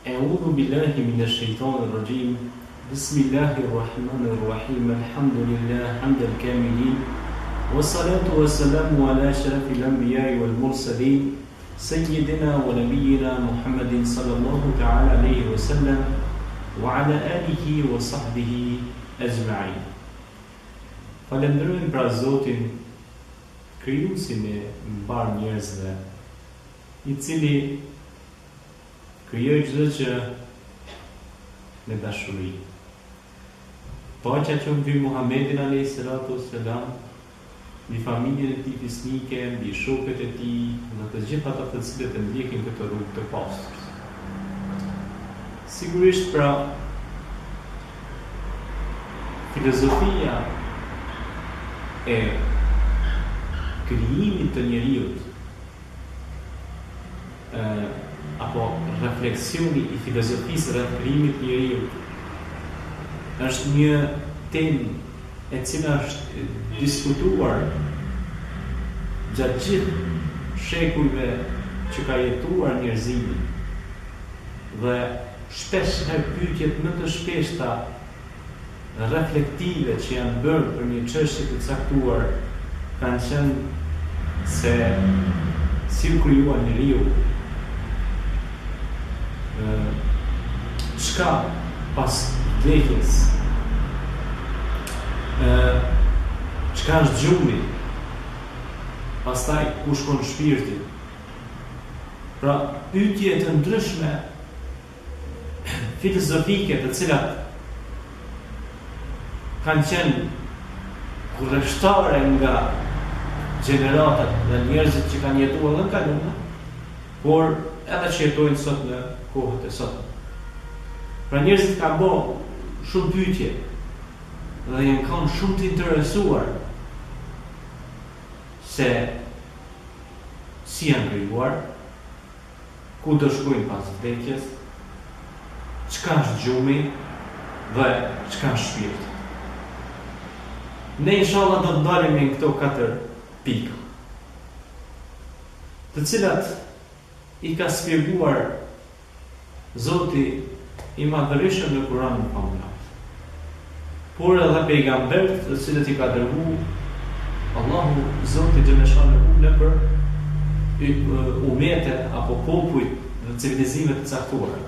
أعوذ بالله من الشيطان الرجيم بسم الله الرحمن الرحيم الحمد لله حمد الكاملين والصلاة والسلام على أشرف الأنبياء والمرسلين سيدنا ونبينا محمد صلى الله تعالى عليه وسلم وعلى آله وصحبه أجمعين. Falenderojmë pra Zotin krijuesin e mbar njerëzve, I cili krijoi çdo gjë me dashuri. Paqja që mbi Muhamedit alayhi salatu wassalam, mbi familjen e tij fisnike, mbi shokët e tij dhe të gjithë ata të cilët e ndjekin këtë rrugë të pastër. Sigurisht pra filozofia e krijimit të njeriut apo refleksioni I filozofisë rreth krijimit të njeriut është një temë e cila është diskutuar gjatë gjithë shekujve që ka jetuar njerëzimi dhe shpesh herë pyetjet më të shpeshta reflektive që janë bërë për një çështje të caktuar kanë qenë se si u krijua njeriu, çka pas vdekjes, çka është gjumi, pastaj ku shkon shpirti. Pra pyetje të ndryshme filozofike të cilat kanë qenë kurrështare nga gjeneratat dhe njerëzit që kanë jetuar në kalume, por edhe që jetojnë sot në kohët e sot. Pra njerëzit kanë bërë shumë pyetje dhe janë kanë shumë të interesuar se si janë krijuar, ku do shkojnë pas vdekjes, çka është gjumi dhe çka është shpirti. Ne inshallah do të ndalim në këto 4 pikë, të cilat I ka shpjeguar Zoti I Madhërisht në Kur'anin Pamëllat. Por edhe pejgamberët të cilët I ka dërguar Allahu Zoti xhaleshallahu nëpër umete apo popujt dhe civilizime të caktuara.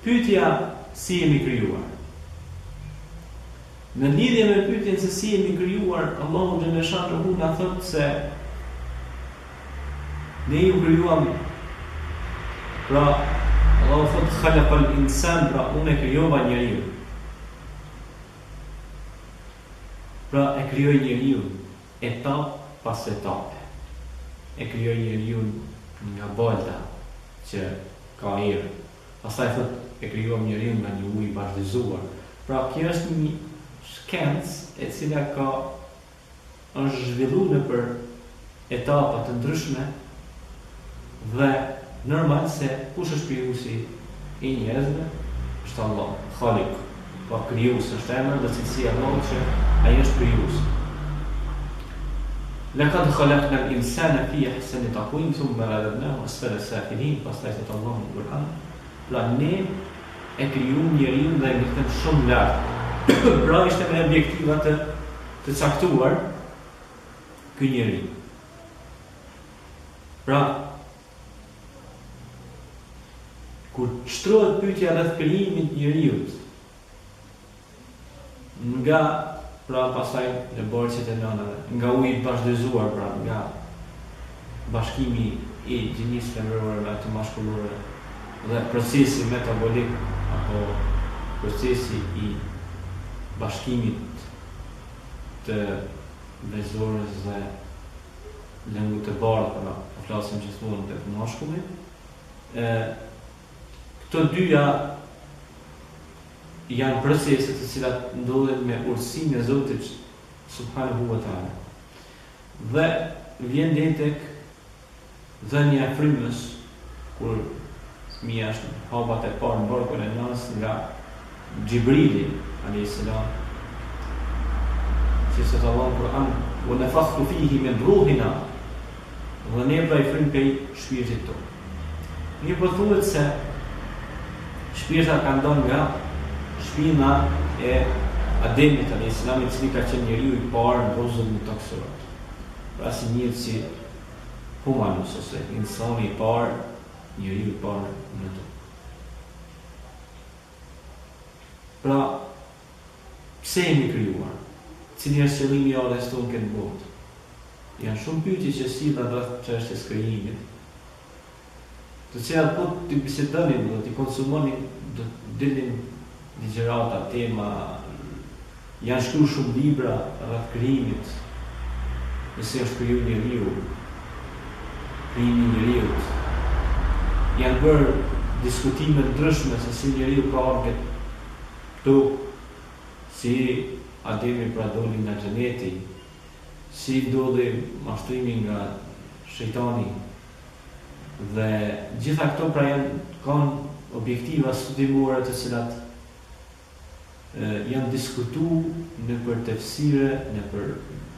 Pyetja si jemi krijuar. Në lidhje me pyetjen se si jemi krijuar, Allahu xhaleshallahu na thotë se ne ju krijuam, pra Allahu thotë khalaqal insan, pra unë krijova njeriu. Pra e krijoi njeriu etap pas etape. E krijoi njeriu nga balta që ka erë. Pastaj thotë e krijuam njeriu nga një ujë I bashkëzuar. Pra kjo është një shkencë e cila është zhvilluar nëpër etapa të ndryshme dhe normal se kush është krijuesi I njerëzve është Allah, Khalik, po krijuesi është emri dhe cilësia e Allahut që ai është krijuesi. Laqad khalaqna al-insana fi ahsani taqwim thumma radadnahu asfala safilin, pastaj thot Allahu në Kur'an, pra ne e krijuam njeriu dhe e ngritëm shumë lart. Pra ishte me objektiva të caktuar ky njeri. Pra kur shtrohet pyetja rreth krijimit të njeriut, nga pra pastaj në borxhet e nënave, nga uji I bashkëzuar, pra nga bashkimi I gjinisë femërore të mashkullore dhe procesi metabolik apo procesi I bashkimit të vezorës dhe lëngut të bardhë, pra po flasim gjithmonë tek mashkulli. Këto dyja janë procese të cilat ndodhen me urësinë e Zotit subhanahu wa taala. Dhe vjen deri tek dhënia e frymës, kur fëmia është hapat e parë në barkun e nënës nga Gjibrili alayhis salam, që se të Allah në Kur'an, wa nafakhtu fihi min ruhina, dhe ne pra I frym prej shpirtit tonë. Mirë po thuhet se shpirta ka ndonë nga shpina e Ademit a.s. I cili ka qenë njeriu I parë në rozën e toksirot. Pra si njëtë si humanus ose insani I parë, njeriu I parë në tokë. Pra, pse jemi krijuar? Cili është qëllimi I ardhes tonë këtë botë? Janë shumë pyetje që sillen rreth çështjes krijimit. Të cilat po të bisedonin, do t'i konsumonin, do dilnin ligjërata, tema, janë shkruar shumë libra rreth krijimit. Nëse është krijuar njeriu, krijimi I njeriu. Janë bërë diskutime ndryshme se si njeriu ka ardhur këtu, si Ademi pra doli nga xheneti, si ndodhi mashtrimi nga shejtani. Dhe gjitha këto pra kanë objektiva studimore të cilat janë diskutu në për tefsire, në për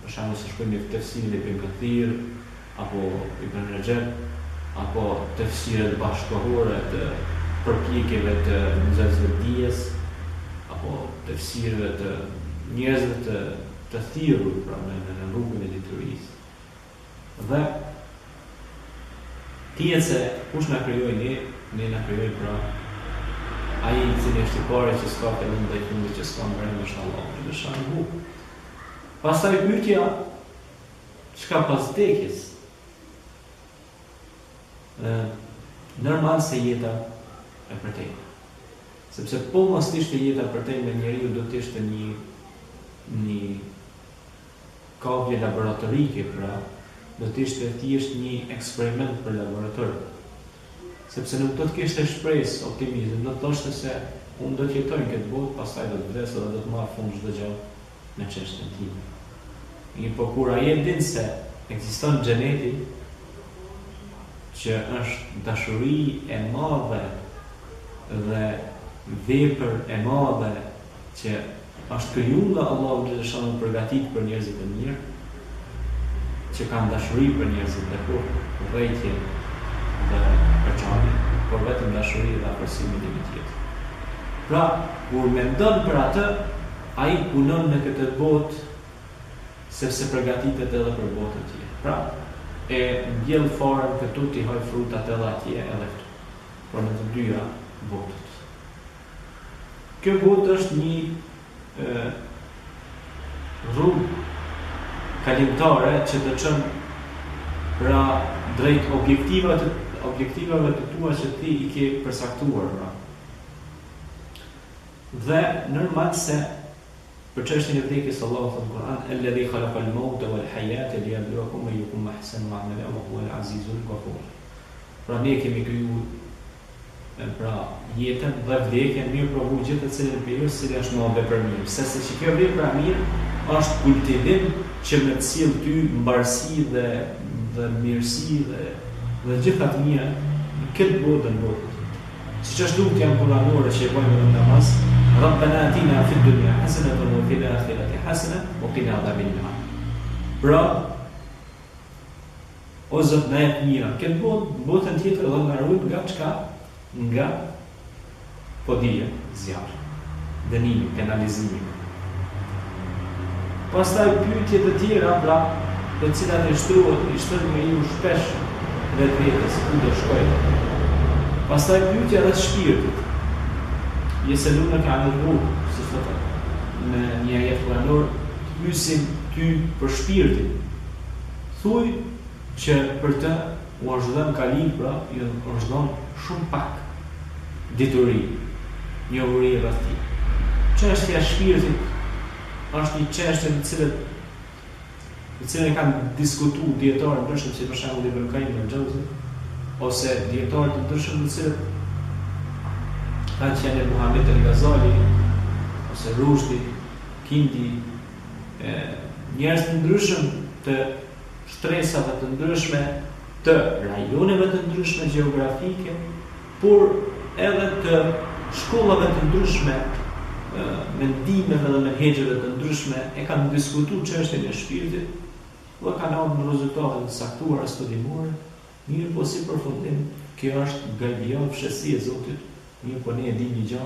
shembull se shkojmë në tefsirin e Ibn Kathir apo Ibn Rajab apo tefsire bashkëkohore të përpjekjeve të nxënësve të dijes apo tefsireve të njerëzve të thirrur pra në rrugën e diturisë. Dhe tihet se kush na krijoi ne na krijoi pra ai I cili është I pari që s'ka fillim dhe I fundi që s'ka mbrëmje është Allahu dhe shanhu. Pastaj pyetja çka pas vdekjes? Normal se jeta e përtej. Sepse po mos ishte jeta përtej me njeriu do të ishte një kopje laboratorike pra do të ishte thjesht një eksperiment për laborator. Sepse nuk do të kishte shpresë, optimizëm, do të thoshte se unë do të jetoj në këtë botë, pastaj do të vdes dhe do të marr fund çdo gjë me çështën time. Mirë, po kur ai e din se ekziston xheneti, që është dashuri e madhe dhe vepër e madhe që është krijuar nga Allahu dhe është përgatitur për njerëzit e mirë, që kanë dashuri për njerëzit e urrëtie dhe përçarje, por vetëm dashuri dhe afërsimi me një tjetër. Pra, kur mendon për atë, ai punon në këtë botë sepse përgatitet edhe për botën tjetër. Pra, e mbjell farën këtu t'i haj frutat edhe atje edhe këtu, por në të dyja botët. Kjo botë është një rrugë kalimtare që të çon pra drejt objektivave të tua që ti I ke përsaktuar pra. Dhe normal se për çështjen e vdekjes Allahu thot në Kur'an alladhi khalaqa al-mauta wal hayata liyabluwakum ayyukum ahsanu amala wa huwa al-azizul ghafur. Pra ne kemi krijuar pra jetën dhe vdekjen mirë provu gjithë të cilën për ju si është më vepër mirë. Se që kjo vepër mirë është kultivim që me të sjell ty mbarësi dhe mirësi dhe gjitha të mira në këtë botë në botë. Siç është duke janë kuranore që e bojnë në namaz, Rabbana atina fid dunya hasanatan wa fil akhirati hasanatan wa qina adhaban nar. Pra, o Zot na jep mira, këtë botën tjetër dhe nga ruaj nga çka? Nga podia, zjarri, dënimi, penalizimi. Pastaj pyetje të tjera, pra, të cilat I shtrojnë njeriu shpesh vetvetes, ku do shkojë. Pastaj pyetja rreth shpirtit. Yeselunaka 'anil ruh, si thotë në një ajet kuranor, pyesin ty për shpirtin. Thuaj që për të u është kalin, pra, ju është dhënë shumë pak dituri, njohuri rreth tij. Çështja e shpirtit është një çështje të cilën kanë diskutuar dietarë ndryshëm, si për shembull Ibn Qayyim al-Jawzi, ose dietarë të ndryshëm të cilët kanë qenë Muhammed al-Ghazali, ose Rushdi, Kindi, njerëz të ndryshëm të shtresave të ndryshme, të rajoneve të ndryshme gjeografike, por edhe të shkollave të ndryshme, mendimeve dhe menhexheve të ndryshme e kanë diskutuar çështjen e shpirtit dhe kanë ardhur në rezultate të saktuara studimore, mirë po si përfundim, kjo është gajbia fshesi e Zotit, mirë po ne e dim një gjë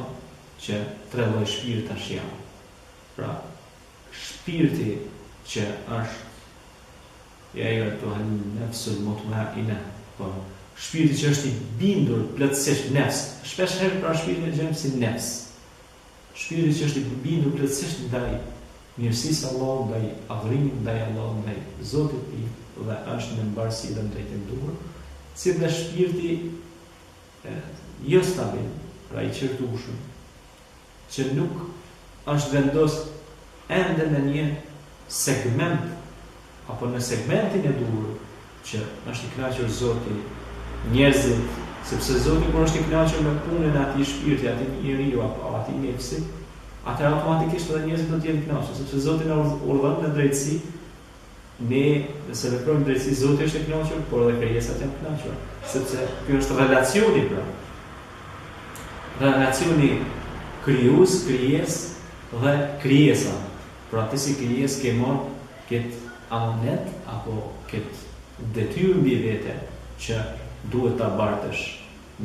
që 3 lloj shpirtash janë. Pra, shpirti që është nefsul mutmaina, po shpirti që është i bindur plotësisht nefs. Shpesh herë pra shpirtin e gjejmë si nefs. Shpirti që është i bindur plotësisht ndaj mirësisë Allahut, ndaj adhurimit ndaj Allahut, ndaj Zotit i dhe është në mbarësi dhe në drejtim duhur, si dhe shpirti jo stabil, pra i qërtushëm, që nuk është vendos ende në një segment, apo në segmentin e duhur, që është i kënaqur Zoti njerëzit, sepse Zoti kur është i kënaqur me punën e atij shpirti, atij njeriu apo atij nefsi, atëherë automatikisht edhe njerëzit do të jenë të kënaqur, sepse Zoti na urdhon në drejtësi. Ne, nëse veprojmë në drejtësi, Zoti është i kënaqur, por edhe krijesat janë të kënaqura, sepse ky është relacioni pra. Relacioni krijues, krijesë dhe krijesa. Pra ti si krijesë ke marrë këtë amanet apo këtë detyrë mbi vete që duhet ta bartësh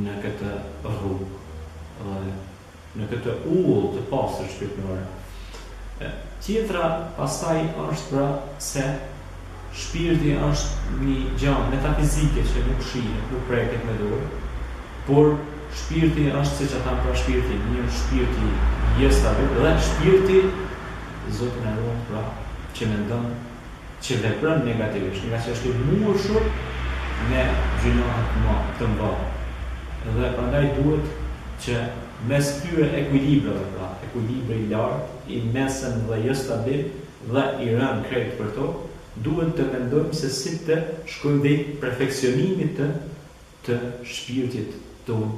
në këtë rrugë dhe në këtë ull të pastër shpirtërore. Tjetra pastaj është pra se shpirti është një gjë metafizike që nuk shihet, nuk preket me dorë, por shpirti është siç ata pra shpirti, një shpirti jestabil dhe shpirti Zoti na ruaj pra që mendon që vepron negativisht, nga që është i mbushur me gjëra të mëdha. Dhe prandaj duhet që mes këtyre ekuilibrave, pra ekuilibri i lartë, i mesëm dhe jo stabil dhe i rënd krejt për to, duhet të mendojmë se si të shkojmë dhe perfekcionimit të shpirtit tonë.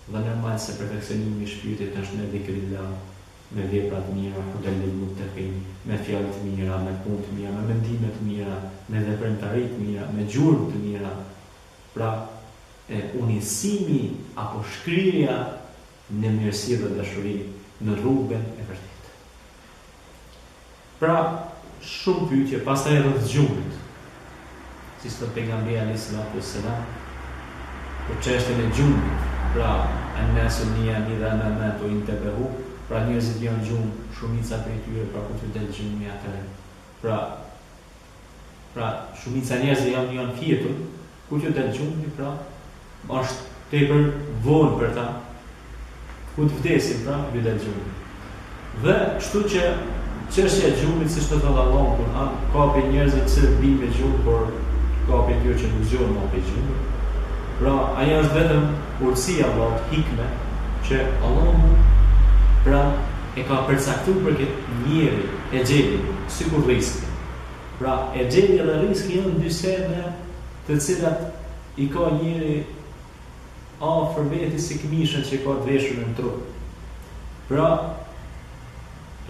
Dhe normal se perfekcionimi i shpirtit është në dhikrillah, me vepra të mira, hudalil muttaqin, me fjalë të mira, me punë të mira, me mendime të mira, me veprimtari të mira, me gjurmë të mira. Pra, unisimi apo shkrirja në mirësi dhe dashuri në rrugën e vërtetë. Pra, shumë pyetje, pastaj edhe të gjumit. Si sot pejgamberi alayhis salam, për çështjen e gjumit, pra, an-nasu niyamidha ma matu intabahu. Pra njerëzit janë gjumë, shumica për tyre, pra ku të del gjumi atëre. Pra shumica njerëzit janë fjetur, ku të del gjumi, pra është tepër vonë për ta, ku të vdesin, pra ku del gjumi. Dhe kështu që çështja e gjumit, siç të thotë Allahu në Kur'an, ka për njerëzit që binë me gjumë, por ka për tyre që nuk zgjohen me për gjumë. Pra ajo është vetëm urtësia e Allahut, hikme, që Allahu pra e ka përcaktuar për këtë njeri e gjeli, sikur riski. Pra e gjeli dhe riski janë dy sene të cilat i ka njeri afër vetes si këmishën që ka të veshur në trup. Pra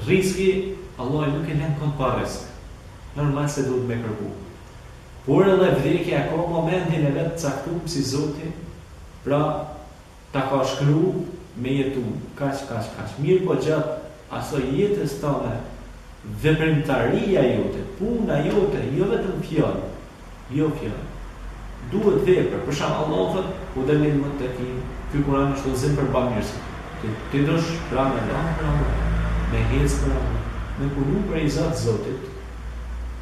riski Allah nuk e lën kot pa risk. Normal se duhet me kërku. Por edhe vdekja ka momentin e vet caktuar si Zoti, pra ta ka shkruar me jetu, kaq. Mirë po gjatë asoj jetës tënde, veprimtaria jote, puna jote, jo vetëm fjalë, jo fjalë. Duhet vepër, për shembull Allahu thotë, "Udalil muttaqin", ky Kur'an është udhëzim për bamirësi. Ti dosh pra me hecë për me punu për i Zotit Zotit.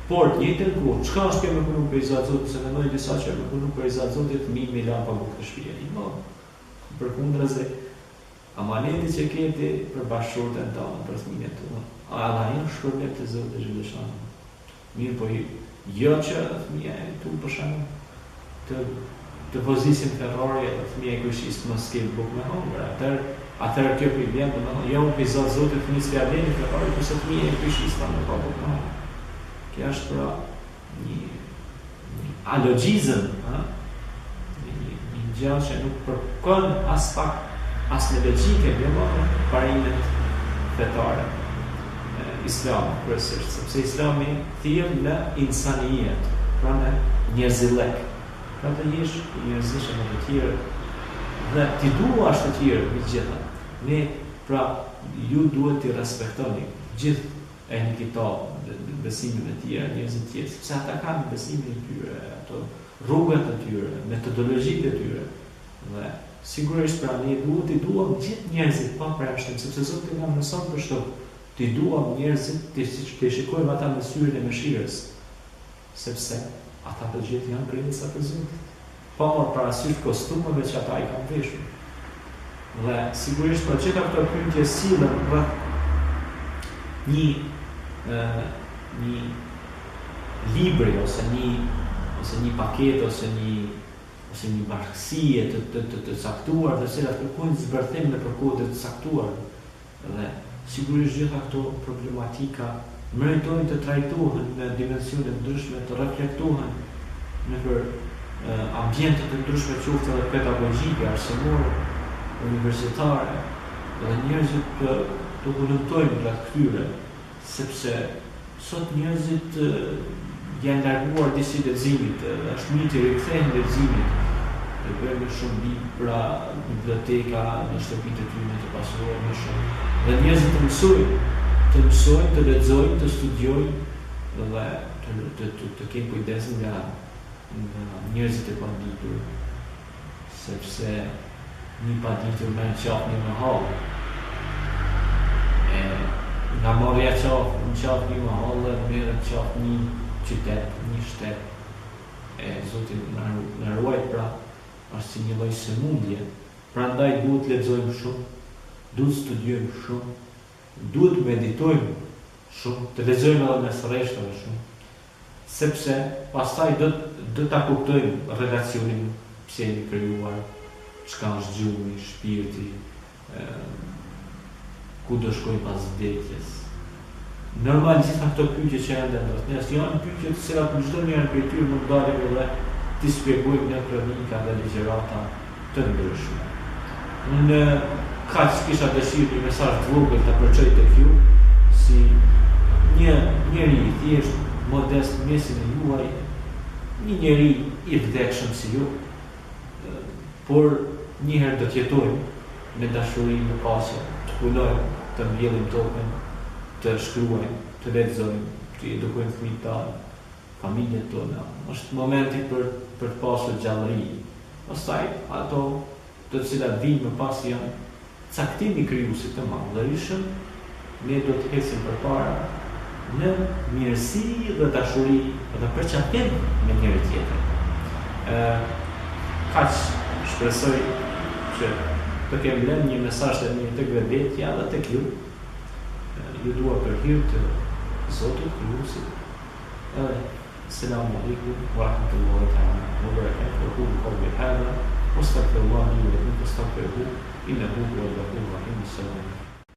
Por jetën ku, çka është kjo me punu për i Zotit, se mendoj disa që me punu për i Zotit, mi la pa bukë të shtëpia. Përkundrazi, amaneti që keti për bashkëshortën tonë, për fëmijët tonë, ala janë shkërbim të Zotit Zhvillëshanë. Mirë po jo që fëmija e tu për shembull të pozisin Ferrari dhe fëmija e këshis të mos ketë bukë me hongër. Atëherë kjo për i vjen, jo për Zotit fëmijës për adeni Ferrari, përse fëmija e këshis të me pa bukë me hongër. Kjo është pra një alogjizëm, një gjallë që nuk përkon as pak as në logjike, jo parimet fetare Islami, kryesisht, sepse Islami thirr në insanijet, pra në njerëzillek. Pra të jesh njerëzish me të tjerë dhe ti duash të tjerë me gjitha. Ne pra ju duhet të respektoni gjithë një kitab, besimin e tjerë, njerëzit tjerë, sepse ata kanë besimin e tyre, ato rrugët e tyre, metodologjitë e tyre. Dhe sigurisht pra ne duhet i duam gjithë njerëzit pa përshtim, sepse Zoti na mëson për shto. Ti duam njerëzit, ti shikojmë ata me syrin e mëshirës, sepse ata të gjithë janë krijesat e Zotit. Pa marrë parasysh kostumeve që ata i kanë veshur. Dhe sigurisht për gjitha këto pyetje sillen rreth një libri ose një paketë ose një bashkësie të caktuar, të cilat kërkojnë zbërthim në përkohë të caktuar. Dhe sigurisht gjitha këto problematika meritojnë të trajtohen në dimensione të ndryshme, të reflektohen nëpër ambiente të ndryshme, qoftë edhe pedagogjike, arsimore, universitare, dhe njerëzit të volontojnë rreth këtyre, sepse sot njerëzit janë larguar disi leximit, dhe është mirë të rikthehen leximit, të bëjmë shumë libra, biblioteka në shtëpitë e tyre të pasuara më shumë. Dhe njerëzit të mësojnë, të lexojnë, të studiojnë dhe të kenë kujdes nga njerëzit e paditur, sepse një paditur me në qafë një me halë. Nga marrja qafë, në qafë një me halë, dhe merë në qafë një qytet, një shtet. Zoti në ruajt pra, është si një lloj sëmundje. Prandaj duhet lexojmë shumë, duhet studiojmë shumë, duhet meditojmë shumë, të lexojmë edhe mes rreshtave shumë, sepse pastaj do ta kuptojmë relacionin pse jemi krijuar, çka është gjumi, shpirti, ku do shkojmë pas vdekjes. Normal gjitha këto pyetje që janë rreth nesh janë pyetje të cilat për çdo njeri prej tyre mund dalim edhe ti shpjegojmë në kronika dhe ligjërata të ndryshme. Unë kaq kisha dëshirë një mesazh të vogël të përçoj tek ju, si një njeri i thjesht, modest mesin e juaj, një njeri i vdekshëm si ju, por njëherë do të jetojmë me dashuri, me pasje, të punojmë, të mbjellim tokën, të shkruajmë, të lexojmë, të edukojmë fëmijët tanë, familjet tona. Është momenti për të pasur gjallëri. Pastaj ato të cilat vinë më pas janë caktimi krijuesit të madhërisëm, ne do të ecim përpara në mirësi dhe dashuri dhe përqafim me njëri tjetrin. Kaq shpresoj që të kem lënë një mesazh të mirë tek vetja dhe tek ju. Ju dua për hir të Zotit krijuesit. Assalamu alaikum wa rahmatullahi ta'ala wa barakatuh. أقول قولي هذا واستغفر الله لي ولكم فاستغفروه إنه هو الغفور الرحيم. السلام عليكم.